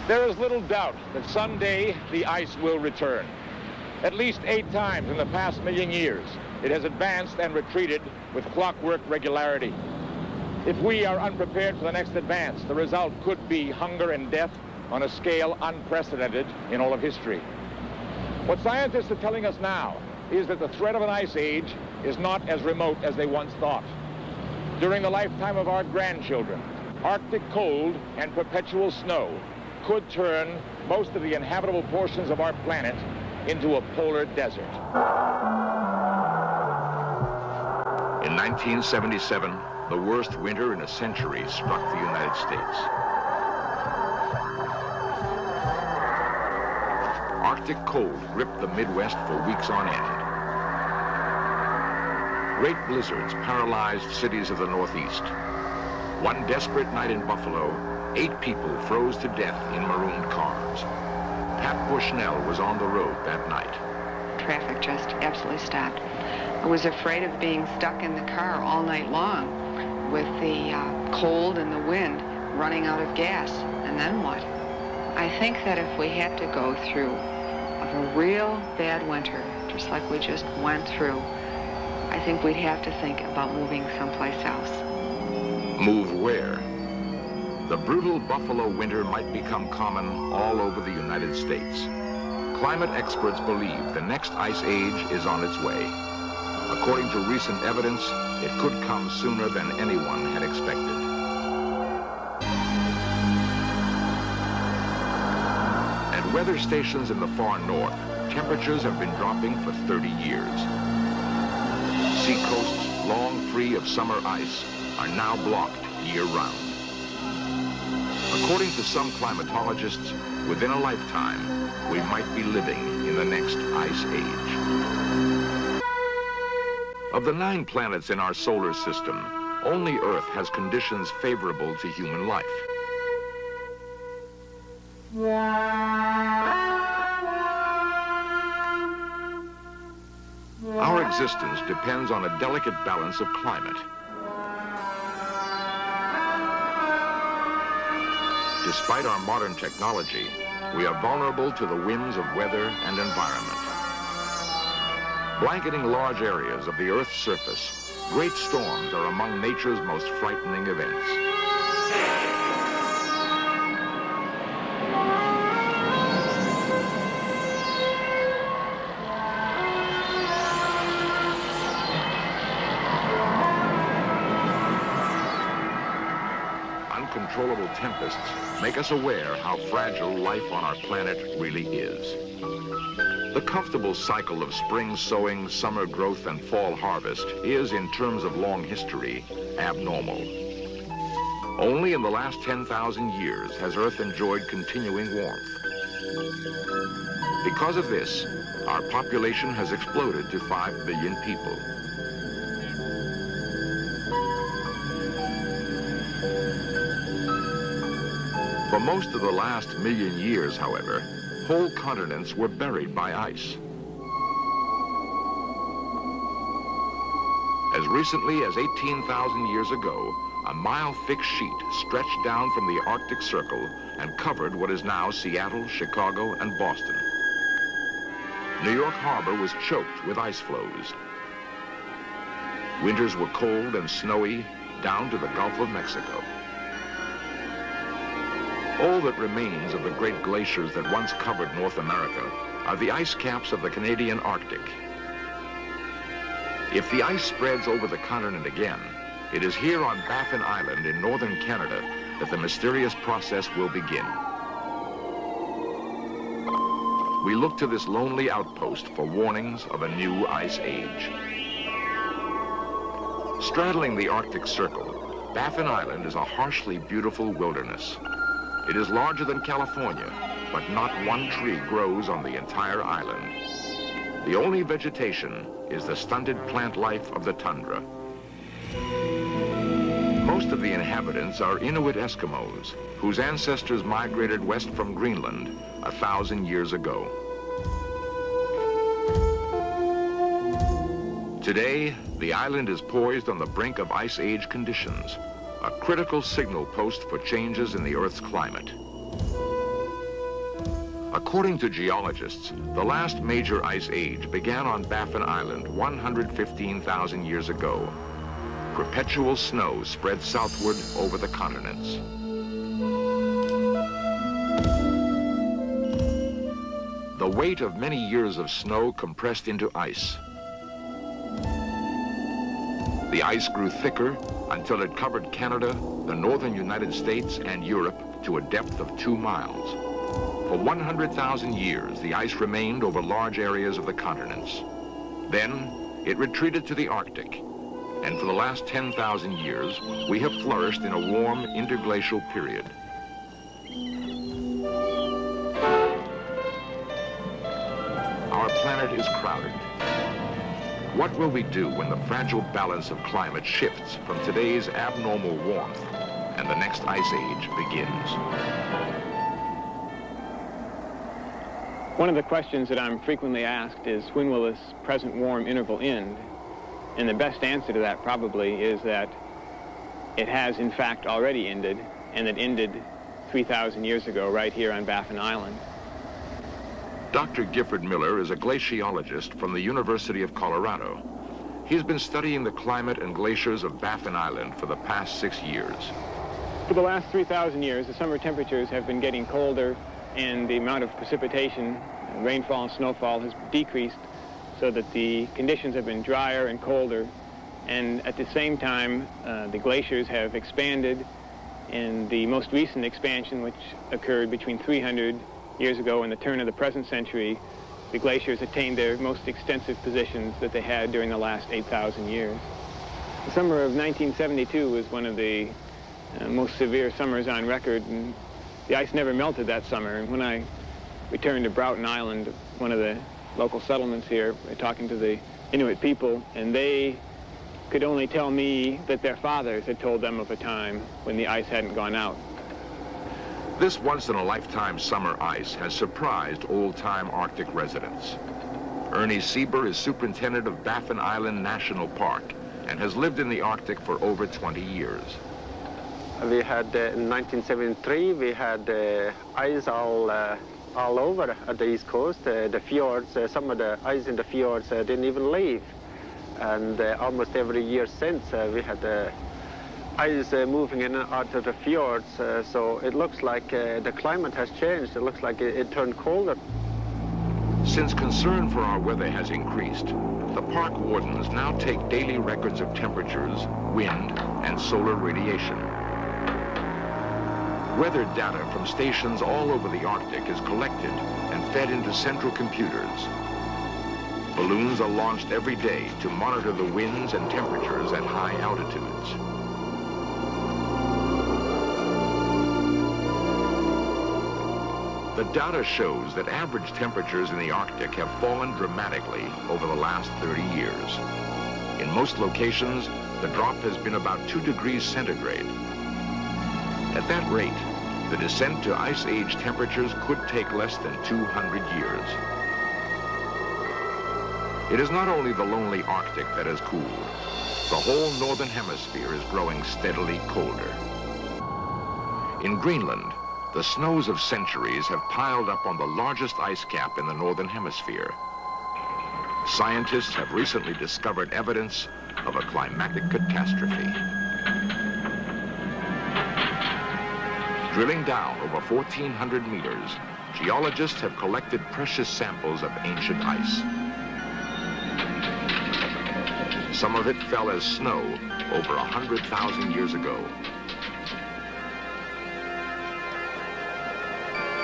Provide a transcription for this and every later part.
There is little doubt that someday the ice will return. At least 8 times in the past million years, it has advanced and retreated with clockwork regularity. If we are unprepared for the next advance, the result could be hunger and death on a scale unprecedented in all of history. What scientists are telling us now is that the threat of an ice age is not as remote as they once thought. During the lifetime of our grandchildren, Arctic cold and perpetual snow could turn most of the inhabitable portions of our planet into a polar desert. In 1977, the worst winter in a century struck the United States. Arctic cold gripped the Midwest for weeks on end. Great blizzards paralyzed cities of the Northeast. One desperate night in Buffalo, 8 people froze to death in marooned cars. Pat Bushnell was on the road that night. Traffic just absolutely stopped. I was afraid of being stuck in the car all night long with the cold and the wind, running out of gas, and then what? I think that if we had to go through a real bad winter, just like we just went through, I think we'd have to think about moving someplace else. Move where? The brutal Buffalo winter might become common all over the United States. Climate experts believe the next ice age is on its way. According to recent evidence, it could come sooner than anyone had expected. At weather stations in the far north, temperatures have been dropping for 30 years. Seacoasts, long free of summer ice, are now blocked year-round. According to some climatologists, within a lifetime, we might be living in the next ice age. Of the 9 planets in our solar system, only Earth has conditions favorable to human life. Our existence depends on a delicate balance of climate. Despite our modern technology, we are vulnerable to the whims of weather and environment. Blanketing large areas of the Earth's surface, great storms are among nature's most frightening events. Uncontrollable tempests make us aware how fragile life on our planet really is. The comfortable cycle of spring sowing, summer growth, and fall harvest is, in terms of long history, abnormal. Only in the last 10,000 years has Earth enjoyed continuing warmth. Because of this, our population has exploded to 5 billion people. For most of the last million years, however, whole continents were buried by ice. As recently as 18,000 years ago, a mile-thick sheet stretched down from the Arctic Circle and covered what is now Seattle, Chicago, and Boston. New York Harbor was choked with ice floes. Winters were cold and snowy down to the Gulf of Mexico. All that remains of the great glaciers that once covered North America are the ice caps of the Canadian Arctic. If the ice spreads over the continent again, it is here on Baffin Island in northern Canada that the mysterious process will begin. We look to this lonely outpost for warnings of a new ice age. Straddling the Arctic Circle, Baffin Island is a harshly beautiful wilderness. It is larger than California, but not one tree grows on the entire island. The only vegetation is the stunted plant life of the tundra. Most of the inhabitants are Inuit Eskimos, whose ancestors migrated west from Greenland 1,000 years ago. Today, the island is poised on the brink of ice age conditions, a critical signal post for changes in the Earth's climate. According to geologists, the last major ice age began on Baffin Island 115,000 years ago. Perpetual snow spread southward over the continents. The weight of many years of snow compressed into ice. The ice grew thicker until it covered Canada, the northern United States, and Europe to a depth of 2 miles. For 100,000 years, the ice remained over large areas of the continents. Then, it retreated to the Arctic, and for the last 10,000 years, we have flourished in a warm interglacial period. Our planet is crowded. What will we do when the fragile balance of climate shifts from today's abnormal warmth and the next ice age begins? One of the questions that I'm frequently asked is, when will this present warm interval end? And the best answer to that probably is that it has in fact already ended, and it ended 3,000 years ago right here on Baffin Island. Dr. Gifford Miller is a glaciologist from the University of Colorado. He's been studying the climate and glaciers of Baffin Island for the past 6 years. For the last 3,000 years, the summer temperatures have been getting colder, and the amount of precipitation, rainfall and snowfall has decreased, so that the conditions have been drier and colder. And at the same time, the glaciers have expanded. In the most recent expansion, which occurred between 300 years ago and the turn of the present century, the glaciers attained their most extensive positions that they had during the last 8,000 years. The summer of 1972 was one of the most severe summers on record, and the ice never melted that summer. And when I returned to Broughton Island, one of the local settlements here, talking to the Inuit people, and they could only tell me that their fathers had told them of a time when the ice hadn't gone out. This once-in-a-lifetime summer ice has surprised old-time Arctic residents. Ernie Sieber is superintendent of Baffin Island National Park and has lived in the Arctic for over 20 years. We had, in 1973, we had ice all over at the East Coast. The fjords, some of the ice in the fjords didn't even leave. And almost every year since, we had ice moving in and out of the fjords. So it looks like the climate has changed. It looks like it turned colder. Since concern for our weather has increased, the park wardens now take daily records of temperatures, wind, and solar radiation. Weather data from stations all over the Arctic is collected and fed into central computers. Balloons are launched every day to monitor the winds and temperatures at high altitudes. The data shows that average temperatures in the Arctic have fallen dramatically over the last 30 years. In most locations, the drop has been about 2 degrees centigrade. At that rate, the descent to ice age temperatures could take less than 200 years. It is not only the lonely Arctic that has cooled. The whole northern hemisphere is growing steadily colder. In Greenland, the snows of centuries have piled up on the largest ice cap in the northern hemisphere. Scientists have recently discovered evidence of a climatic catastrophe. Drilling down over 1,400 meters, geologists have collected precious samples of ancient ice. Some of it fell as snow over 100,000 years ago.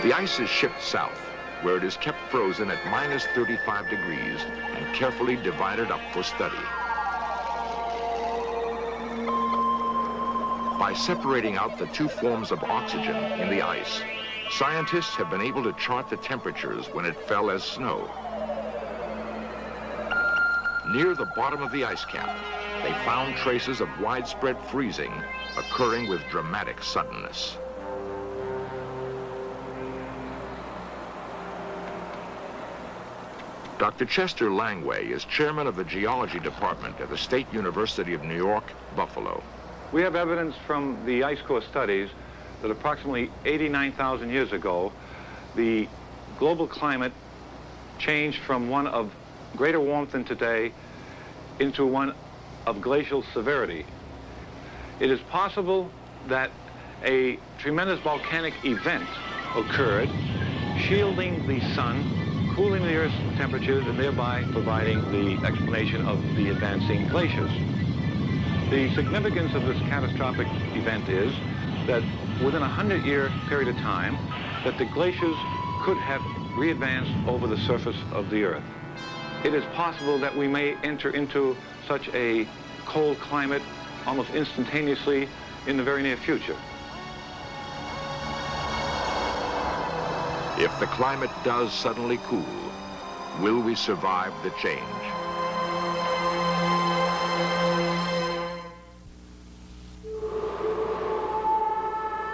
The ice is shipped south, where it is kept frozen at minus 35 degrees and carefully divided up for study. By separating out the 2 forms of oxygen in the ice, scientists have been able to chart the temperatures when it fell as snow. Near the bottom of the ice cap, they found traces of widespread freezing occurring with dramatic suddenness. Dr. Chester Langway is chairman of the geology department at the State University of New York, Buffalo. We have evidence from the ice core studies that approximately 89,000 years ago, the global climate changed from one of greater warmth than today into one of glacial severity. It is possible that a tremendous volcanic event occurred, shielding the sun, cooling the Earth's temperatures, and thereby providing the explanation of the advancing glaciers. The significance of this catastrophic event is that within a 100-year period of time, that the glaciers could have re-advanced over the surface of the Earth. It is possible that we may enter into such a cold climate almost instantaneously in the very near future. If the climate does suddenly cool, will we survive the change?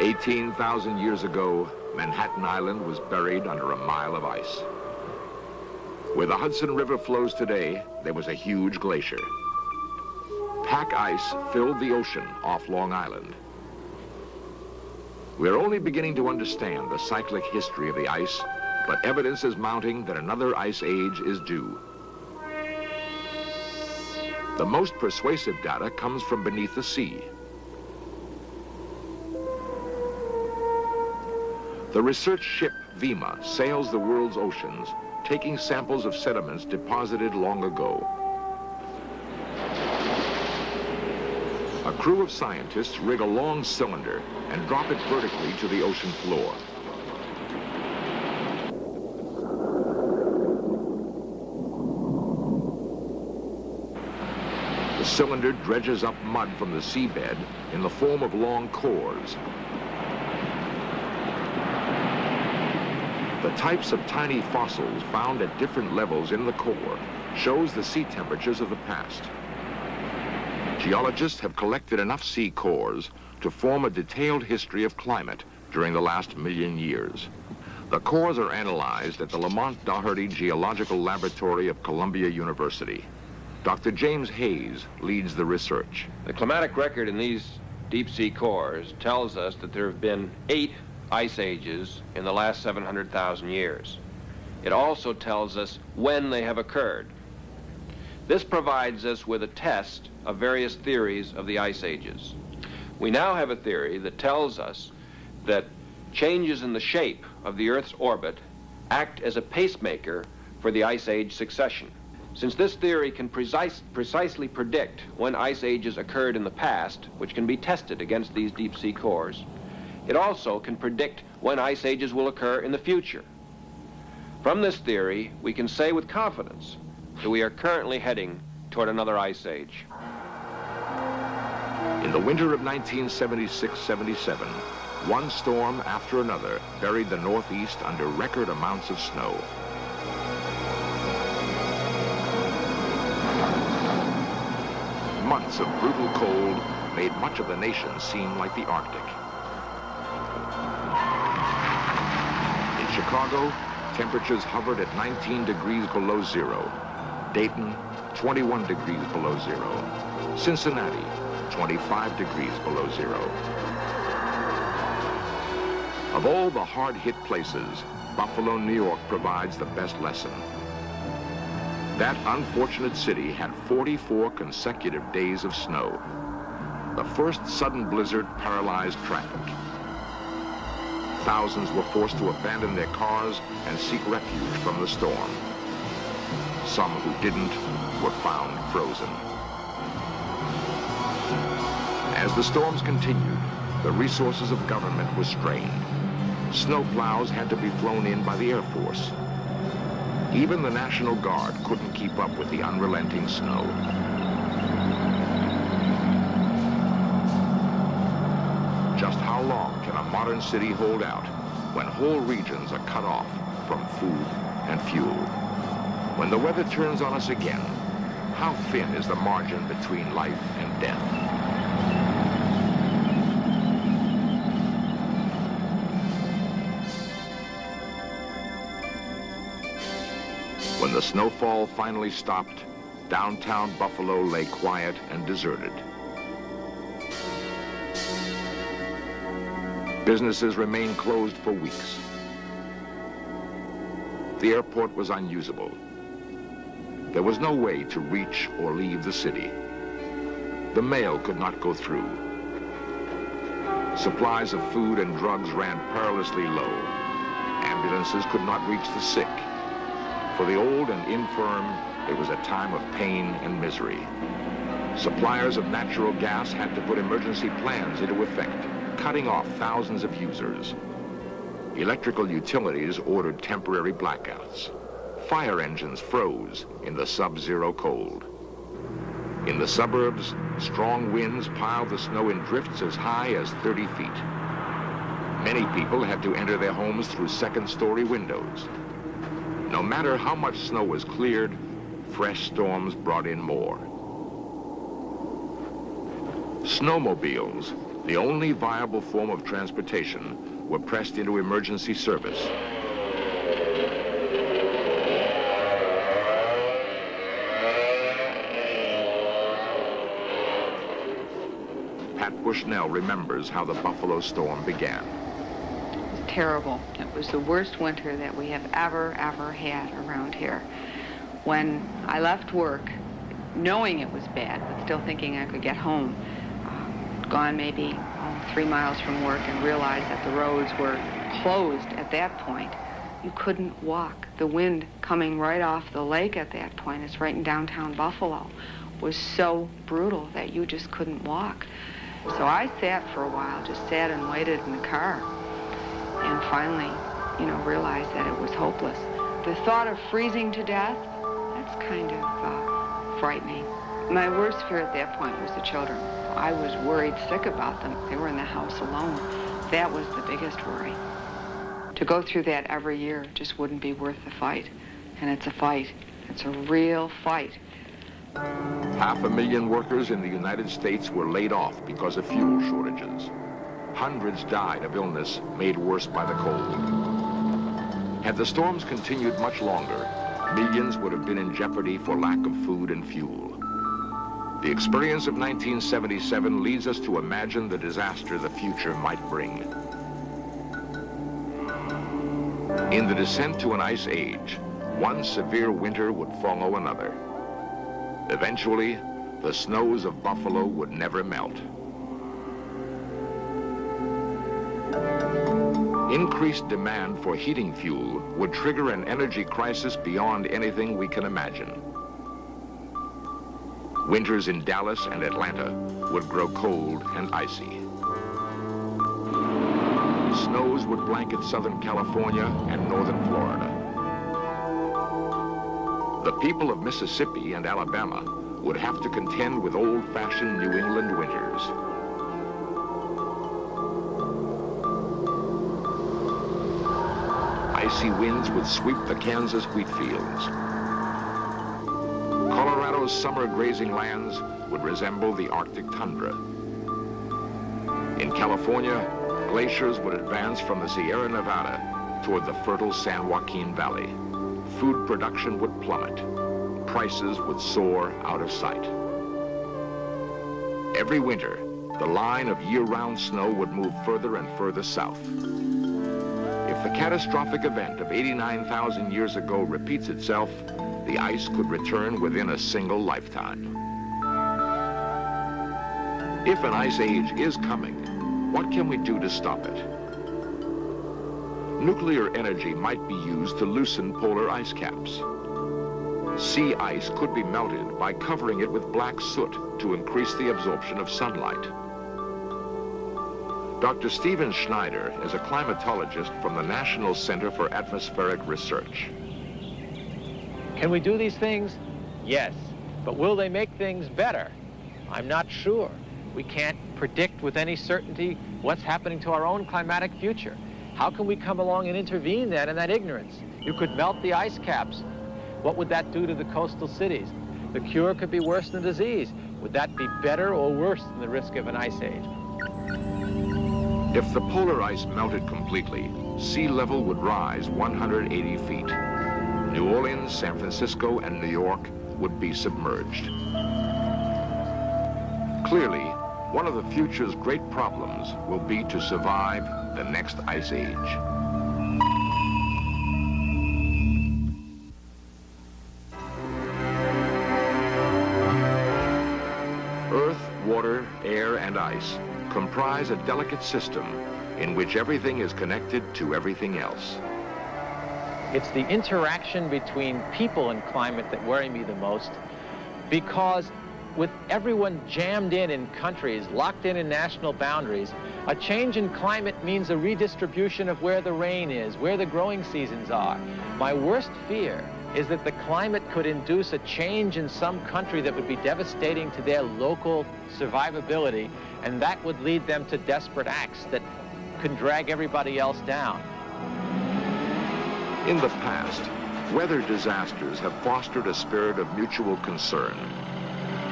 "18,000 years ago, Manhattan Island was buried under a mile of ice. Where the Hudson River flows today, there was a huge glacier. Pack ice filled the ocean off Long Island. We're only beginning to understand the cyclic history of the ice, but evidence is mounting that another ice age is due. The most persuasive data comes from beneath the sea. The research ship Vima sails the world's oceans, taking samples of sediments deposited long ago. A crew of scientists rig a long cylinder and drop it vertically to the ocean floor. The cylinder dredges up mud from the seabed in the form of long cores. The types of tiny fossils found at different levels in the core shows the sea temperatures of the past. Geologists have collected enough sea cores to form a detailed history of climate during the last million years. The cores are analyzed at the Lamont Doherty Geological Laboratory of Columbia University. Dr. James Hayes leads the research. The climatic record in these deep sea cores tells us that there have been 8 ice ages in the last 700,000 years. It also tells us when they have occurred. This provides us with a test of various theories of the ice ages. We now have a theory that tells us that changes in the shape of the Earth's orbit act as a pacemaker for the ice age succession. Since this theory can precisely predict when ice ages occurred in the past, which can be tested against these deep sea cores, it also can predict when ice ages will occur in the future. From this theory, we can say with confidence that we are currently heading toward another ice age. In the winter of 1976-77, one storm after another buried the Northeast under record amounts of snow. Months of brutal cold made much of the nation seem like the Arctic. In Chicago, temperatures hovered at 19 degrees below zero. Dayton, 21 degrees below zero. Cincinnati, 25 degrees below zero. Of all the hard-hit places, Buffalo, New York provides the best lesson. That unfortunate city had 44 consecutive days of snow. The first sudden blizzard paralyzed traffic. Thousands were forced to abandon their cars and seek refuge from the storm. Some who didn't were found frozen. As the storms continued, the resources of government were strained. Snow plows had to be flown in by the Air Force. Even the National Guard couldn't keep up with the unrelenting snow. Just how long can a modern city hold out when whole regions are cut off from food and fuel? When the weather turns on us again, how thin is the margin between life and death? When the snowfall finally stopped, downtown Buffalo lay quiet and deserted. Businesses remained closed for weeks. The airport was unusable. There was no way to reach or leave the city. The mail could not go through. Supplies of food and drugs ran perilously low. Ambulances could not reach the sick. For the old and infirm, it was a time of pain and misery. Suppliers of natural gas had to put emergency plans into effect, cutting off thousands of users. Electrical utilities ordered temporary blackouts. Fire engines froze in the sub-zero cold. In the suburbs, strong winds piled the snow in drifts as high as 30 feet. Many people had to enter their homes through second-story windows. No matter how much snow was cleared, fresh storms brought in more. Snowmobiles, the only viable form of transportation, were pressed into emergency service. Pat Bushnell remembers how the Buffalo storm began. It was terrible. It was the worst winter that we have ever had around here. When I left work, knowing it was bad, but still thinking I could get home, gone maybe 3 miles from work and realized that the roads were closed at that point. You couldn't walk. The wind coming right off the lake at that point, it's right in downtown Buffalo, was so brutal that you just couldn't walk. So I sat for a while, just sat and waited in the car, and finally, realized that it was hopeless. The thought of freezing to death, that's kind of frightening. My worst fear at that point was the children. I was worried sick about them. They were in the house alone. That was the biggest worry. To go through that every year just wouldn't be worth the fight. And it's a fight. It's a real fight. 500,000 workers in the United States were laid off because of fuel shortages. Hundreds died of illness made worse by the cold. Had the storms continued much longer, millions would have been in jeopardy for lack of food and fuel. The experience of 1977 leads us to imagine the disaster the future might bring. In the descent to an ice age, one severe winter would follow another. Eventually, the snows of Buffalo would never melt. Increased demand for heating fuel would trigger an energy crisis beyond anything we can imagine. Winters in Dallas and Atlanta would grow cold and icy. Snows would blanket Southern California and northern Florida. The people of Mississippi and Alabama would have to contend with old-fashioned New England winters. Icy winds would sweep the Kansas wheat fields. Colorado's summer grazing lands would resemble the Arctic tundra. In California, glaciers would advance from the Sierra Nevada toward the fertile San Joaquin Valley. Food production would plummet. Prices would soar out of sight. Every winter, the line of year-round snow would move further and further south. If the catastrophic event of 89,000 years ago repeats itself, the ice could return within a single lifetime. If an ice age is coming, what can we do to stop it? Nuclear energy might be used to loosen polar ice caps. Sea ice could be melted by covering it with black soot to increase the absorption of sunlight. Dr. Stephen Schneider is a climatologist from the National Center for Atmospheric Research. Can we do these things? Yes. But will they make things better? I'm not sure. We can't predict with any certainty what's happening to our own climatic future. How can we come along and intervene then in that ignorance? You could melt the ice caps. What would that do to the coastal cities? The cure could be worse than disease. Would that be better or worse than the risk of an ice age? If the polar ice melted completely, sea level would rise 180 feet. New Orleans, San Francisco, and New York would be submerged. Clearly, one of the future's great problems will be to survive the next ice age. water, air, and ice comprise a delicate system in which everything is connected to everything else. It's the interaction between people and climate that worry me the most, because with everyone jammed in countries, locked in national boundaries, a change in climate means a redistribution of where the rain is, where the growing seasons are. My worst fear is that the climate could induce a change in some country that would be devastating to their local survivability, and that would lead them to desperate acts that can drag everybody else down. In the past, weather disasters have fostered a spirit of mutual concern.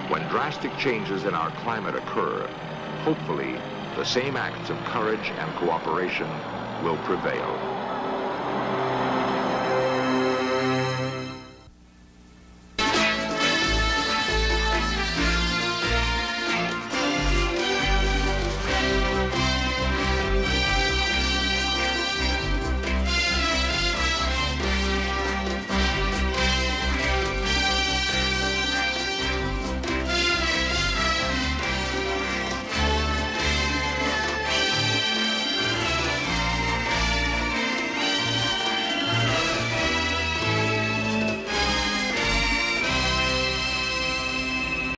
When drastic changes in our climate occur, hopefully, the same acts of courage and cooperation will prevail.